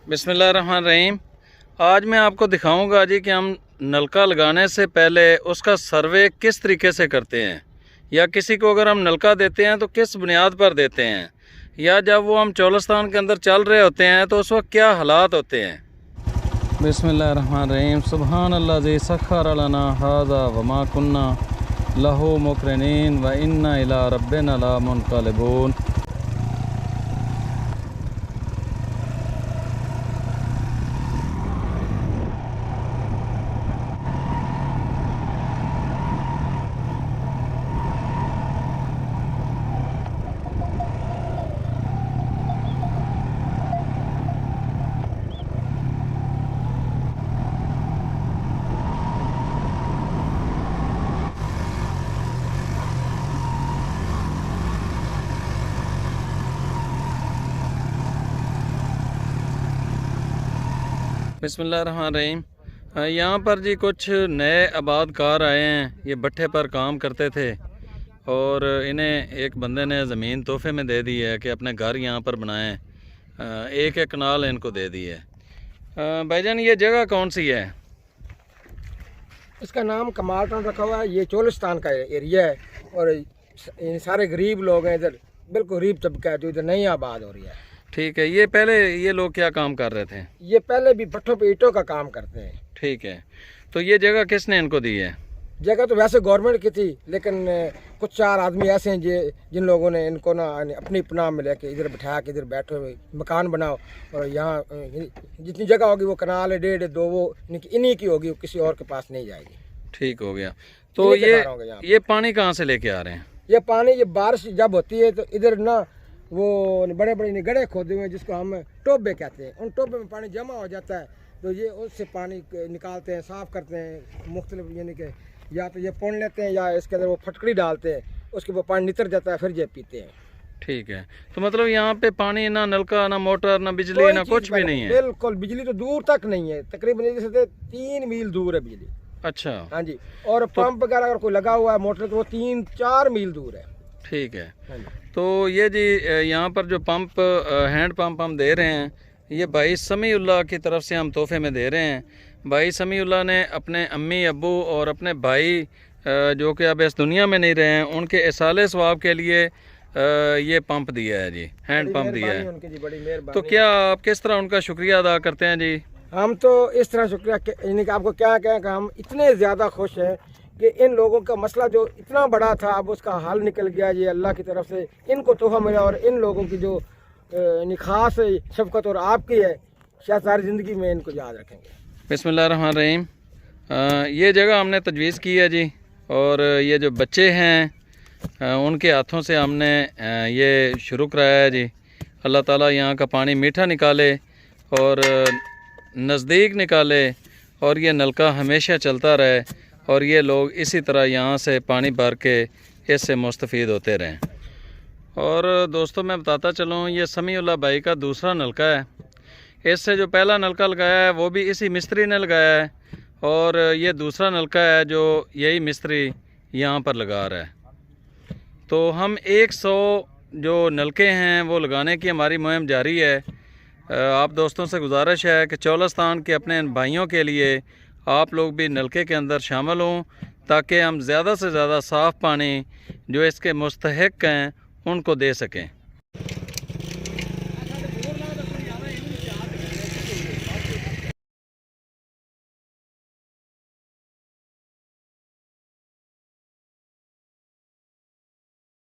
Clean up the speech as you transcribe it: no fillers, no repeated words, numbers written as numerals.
बिस्मिल्लाहिर्रहमानिर्रहीम। आज मैं आपको दिखाऊंगा जी कि हम नलका लगाने से पहले उसका सर्वे किस तरीके से करते हैं, या किसी को अगर हम नलका देते हैं तो किस बुनियाद पर देते हैं, या जब वो हम चौलस्तान के अंदर चल रहे होते हैं तो उस वक्त क्या हालात होते हैं। बिस्मिल्लाहिर्रहमानिर्रहीम। सुब्हानल्लाज़ी सख्खर लना हाज़ा वमा कुन्ना लहू मुक़रिनीन व इन्ना इला रब्बिना लमुनक़लिबून। बिस्मिल्लाहिर्रहमानिर्रहीम। यहाँ पर जी कुछ नए आबादकार आए हैं, ये भट्ठे पर काम करते थे और इन्हें एक बंदे ने ज़मीन तोहफे में दे दी है कि अपने घर यहाँ पर बनाएं। एक एक कनाल इनको दे दी है। भाईजान, ये जगह कौन सी है? इसका नाम कमाल टाउन रखा हुआ है। ये चोलिस्तान का एरिया है और इन सारे गरीब लोग हैं, इधर बिल्कुल गरीब तबका है जो इधर नई आबाद हो रही है। ठीक है। ये पहले ये लोग क्या काम कर रहे थे? ये पहले भी भट्ठों पे ईंटों का काम करते हैं। ठीक है। तो ये जगह किसने इनको दी है? जगह तो वैसे गवर्नमेंट की थी, लेकिन कुछ चार आदमी ऐसे हैं जिन लोगों ने इनको ना अपनी पनाह में लेके इधर बिठाया कि इधर बैठो, मकान बनाओ और यहाँ जितनी जगह होगी वो कनाल 1.5-2 वो इन्हीं की होगी, किसी और के पास नहीं जाएगी। ठीक हो गया। तो ये पानी कहाँ से लेके आ रहे हैं? ये पानी, ये बारिश जब होती है तो इधर ना वो बड़े बड़े गड्ढे खोदे हुए हैं जिसको हम टोबे कहते हैं। उन टोबे में पानी जमा हो जाता है तो ये उससे पानी निकालते हैं, साफ़ करते हैं मुख्तलिफ, यानी कि या तो ये पौन लेते हैं या इसके अंदर वो फटकड़ी डालते हैं, उसके वो पानी नितर जाता है, फिर ये पीते हैं। ठीक है। तो मतलब यहाँ पे पानी ना नलका, ना मोटर, ना बिजली, ना कुछ भी नहीं है? बिल्कुल, बिजली तो दूर तक नहीं है, तकरीबन जैसे 3 मील दूर है बिजली। अच्छा। हाँ जी। और पंप वगैरह अगर कोई लगा हुआ है मोटर तो वो 3-4 मील दूर है। ठीक है। तो ये जी यहाँ पर जो पंप, हैंड पंप हम दे रहे हैं, ये भाई समीउल्लाह की तरफ से हम तोहफे में दे रहे हैं। भाई समीउल्लाह ने अपने अम्मी अब्बू और अपने भाई जो कि अब इस दुनिया में नहीं रहे हैं, उनके इसाले सवाब के लिए ये पंप दिया है जी, हैंड पंप दिया है। उनकी जी बड़ी मेहरबानी। तो क्या आप किस तरह उनका शुक्रिया अदा करते हैं जी? हम तो इस तरह शुक्रिया, यानी कि आपको क्या कहें कि हम इतने ज़्यादा खुश हैं कि इन लोगों का मसला जो इतना बड़ा था अब उसका हल निकल गया। ये अल्लाह की तरफ से इनको तोहफा मिला और इन लोगों की जो ख़ास शफ़क़त और आपकी है, शायद सारी ज़िंदगी में इनको याद रखेंगे। बिस्मिल्लाहिर्रहमानिर्रहीम। ये जगह हमने तजवीज़ की है जी, और ये जो बच्चे हैं उनके हाथों से हमने ये शुरू कराया है जी। अल्लाह ताला यहाँ का पानी मीठा निकाले और नज़दीक निकाले और ये नलका हमेशा चलता रहे और ये लोग इसी तरह यहाँ से पानी भर के इससे मुस्तफ़ीद होते रहें। और दोस्तों, मैं बताता चलूँ, ये समीउल्लाह भाई का दूसरा नलका है। इससे जो पहला नलका लगाया है वो भी इसी मिस्त्री ने लगाया है, और ये दूसरा नलका है जो यही मिस्त्री यहाँ पर लगा रहा है। तो हम 100 जो नलके हैं वो लगाने की हमारी मुहिम जारी है। आप दोस्तों से गुजारिश है कि चौलस्तान के अपने इन भाइयों के लिए आप लोग भी नलके के अंदर शामिल हों, ताकि हम ज़्यादा से ज़्यादा साफ़ पानी जो इसके मुस्तहिक हैं उनको दे सकें।